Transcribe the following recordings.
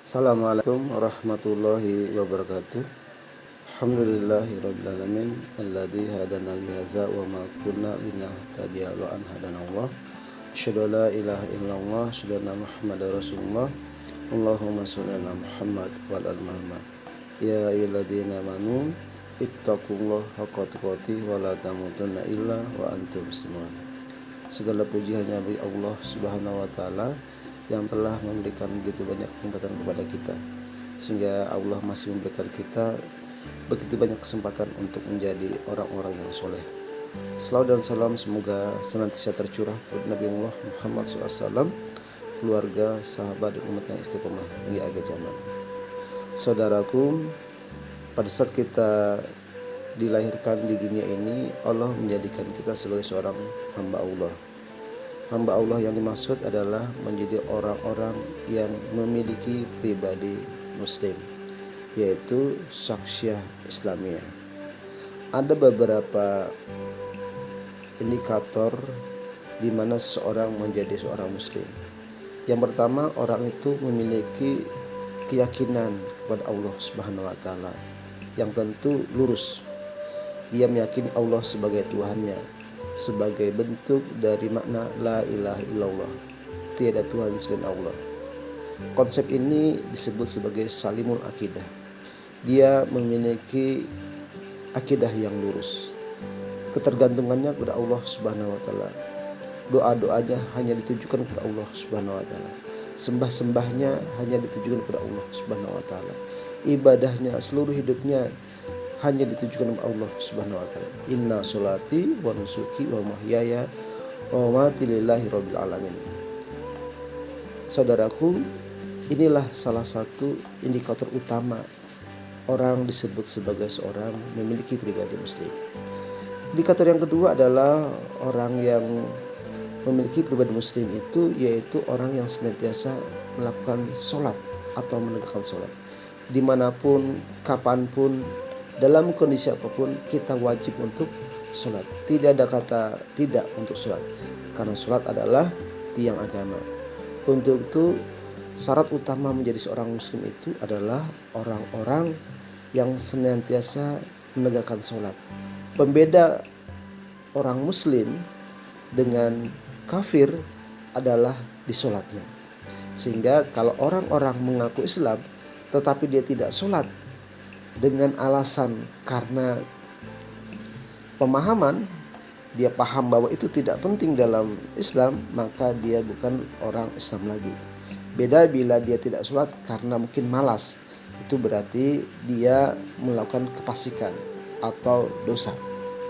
Assalamualaikum warahmatullahi wabarakatuh. Alhamdulillahirabbil alamin alladzi hadana li hadza wa ma kunna linahtadiya laula an hadanallah. Asyhadu an la ilaha illallah, asyhadu anna Muhammadar Rasulullah. Allahumma shalli ala Muhammad wa ala ali Muhammad. Ya ayyuhalladzina amanu ittaqullaha haqqa tuqatih wa la tamutunna illa wa antum muslimun. Segala puji hanya bagi Allah Subhanahu wa taala yang telah memberikan begitu banyak kesempatan kepada kita, sehingga Allah masih memberikan kita begitu banyak kesempatan untuk menjadi orang-orang yang soleh. Salawat dan salam semoga senantiasa tercurah kepada Nabi Allah Muhammad SAW, keluarga, sahabat, dan umat yang istiqomah hingga akhir zaman. Saudaraku, pada saat kita dilahirkan di dunia ini, Allah menjadikan kita sebagai seorang hamba Allah. Hamba Allah yang dimaksud adalah menjadi orang-orang yang memiliki pribadi muslim, yaitu syakhsiyah Islamiyah. Ada beberapa indikator di mana seseorang menjadi seorang muslim. Yang pertama, orang itu memiliki keyakinan kepada Allah Subhanahu wa taala yang tentu lurus. Dia meyakini Allah sebagai Tuhannya, sebagai bentuk dari makna la ilaha illallah, tiada Tuhan selain Allah. Konsep ini disebut sebagai salimul akidah. Dia memiliki akidah yang lurus, ketergantungannya kepada Allah Subhanahu wa taala. Doa-doanya hanya ditujukan kepada Allah Subhanahu wa taala. Sembah-sembahnya hanya ditujukan kepada Allah Subhanahu wa taala. Ibadahnya, seluruh hidupnya hanya ditujukan kepada Allah Subhanahu wa taala. Inna sholati wa nusuki wa mahyaya wa mamati lillahi rabbil alamin. Saudaraku, inilah salah satu indikator utama orang disebut sebagai seorang memiliki pribadi muslim. Indikator yang kedua adalah orang yang memiliki pribadi muslim itu yaitu orang yang senantiasa melakukan sholat atau menegakkan sholat. Dimanapun, kapanpun, dalam kondisi apapun kita wajib untuk sholat. Tidak ada kata tidak untuk sholat, karena sholat adalah tiang agama. Untuk itu syarat utama menjadi seorang muslim itu adalah orang-orang yang senantiasa menegakkan sholat. Pembeda orang muslim dengan kafir adalah di sholatnya. Sehingga kalau orang-orang mengaku Islam tetapi dia tidak sholat dengan alasan karena pemahaman, dia paham bahwa itu tidak penting dalam Islam, maka dia bukan orang Islam lagi. Beda bila dia tidak sholat karena mungkin malas, itu berarti dia melakukan kefasikan atau dosa,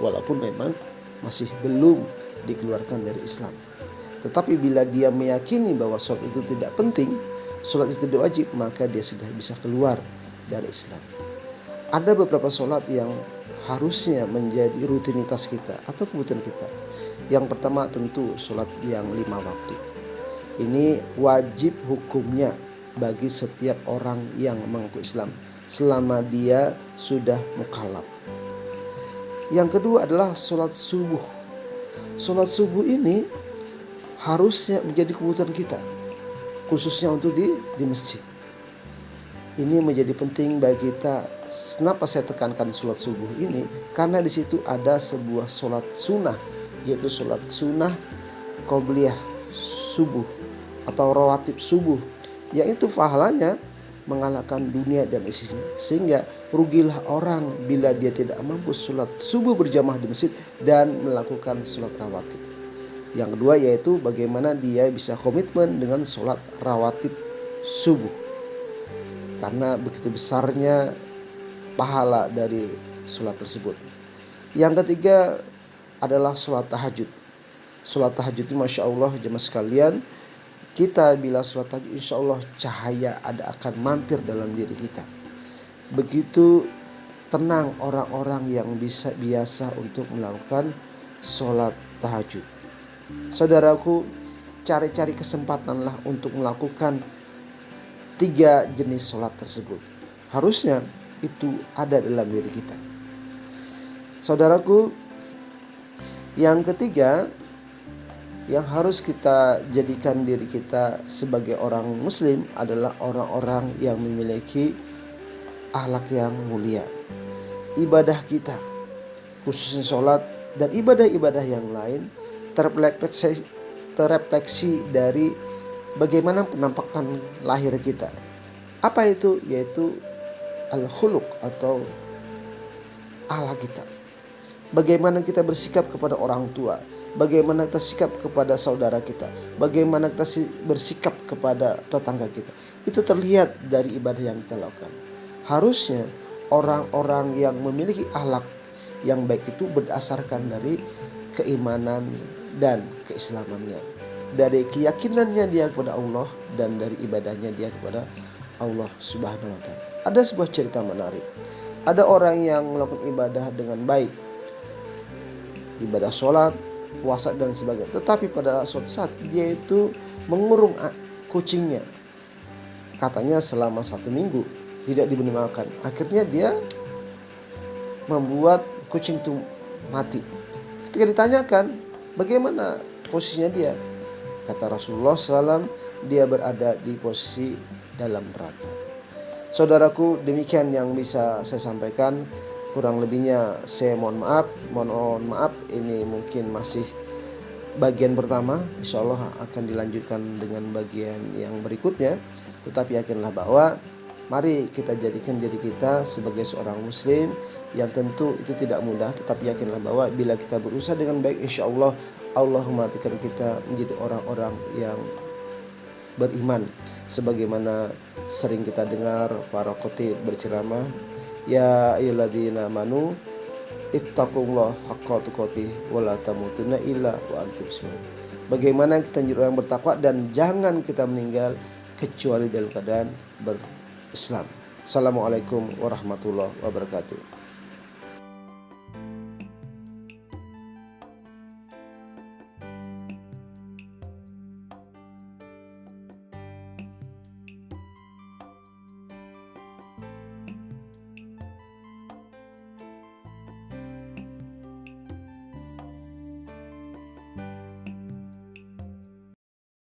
walaupun memang masih belum dikeluarkan dari Islam. Tetapi bila dia meyakini bahwa sholat itu tidak penting, sholat itu tidak wajib, maka dia sudah bisa keluar dari Islam. Ada beberapa sholat yang harusnya menjadi rutinitas kita atau kebutuhan kita. Yang pertama tentu sholat yang 5 waktu. Ini wajib hukumnya bagi setiap orang yang mengaku Islam selama dia sudah mukallaf. Yang kedua adalah sholat subuh. Sholat subuh ini harusnya menjadi kebutuhan kita, khususnya untuk di masjid. Ini menjadi penting bagi kita. Kenapa saya tekankan sholat subuh ini? Karena di situ ada sebuah sholat sunnah, yaitu sholat sunnah qobliyah subuh atau rawatib subuh, yaitu pahalanya mengalahkan dunia dan isinya. Sehingga rugilah orang bila dia tidak mampu sholat subuh berjamaah di masjid dan melakukan sholat rawatib. Yang kedua yaitu bagaimana dia bisa komitmen dengan sholat rawatib subuh, karena begitu besarnya pahala dari sholat tersebut. Yang ketiga adalah sholat tahajud. Sholat tahajud itu Masya Allah jemaah sekalian, kita bila sholat tahajud insya Allah cahaya akan mampir dalam diri kita. Begitu tenang orang-orang yang biasa untuk melakukan sholat tahajud. Saudaraku, cari-cari kesempatanlah untuk melakukan 3 jenis sholat tersebut. Harusnya itu ada dalam diri kita. Saudaraku, yang ketiga Yang harus kita jadikan diri kita sebagai orang muslim adalah orang-orang yang memiliki akhlak yang mulia. Ibadah kita, khususnya sholat dan ibadah-ibadah yang lain, terrefleksi dari bagaimana penampakan lahir kita. Apa itu? Yaitu al-khuluq atau akhlak kita. Bagaimana kita bersikap kepada orang tua, bagaimana kita sikap kepada saudara kita, bagaimana kita bersikap kepada tetangga kita. Itu terlihat dari ibadah yang kita lakukan. Harusnya orang-orang yang memiliki akhlak yang baik itu berdasarkan dari keimanan dan keislamannya, dari keyakinannya dia kepada Allah dan dari ibadahnya dia kepada Allah Subhanahu wa taala. Ada sebuah cerita menarik. Ada orang yang melakukan ibadah dengan baik, ibadah sholat, puasa dan sebagainya. Tetapi pada suatu saat dia itu mengurung kucingnya. Katanya selama 1 minggu tidak diberi makan. Akhirnya dia membuat kucing itu mati. Ketika ditanyakan bagaimana posisinya dia, kata Rasulullah SAW, dia berada di posisi dalam neraka. Saudaraku, demikian yang bisa saya sampaikan. Kurang lebihnya saya mohon maaf. Ini mungkin masih bagian pertama. Insya Allah akan dilanjutkan dengan bagian yang berikutnya. Tetapi yakinlah bahwa mari kita jadikan diri kita sebagai seorang muslim, yang tentu itu tidak mudah. Tetapi yakinlah bahwa bila kita berusaha dengan baik, insya Allah Allah mematikan kita menjadi orang-orang yang beriman. Sebagaimana sering kita dengar para khatib berceramah, ya ayyuhalladzina amanu ittaqullaha haqqa tuqatih wa la tamutunna illa wa antum muslimun. Bagaimana kita menjadi orang bertakwa dan jangan kita meninggal kecuali dalam keadaan berislam. Assalamualaikum warahmatullahi wabarakatuh.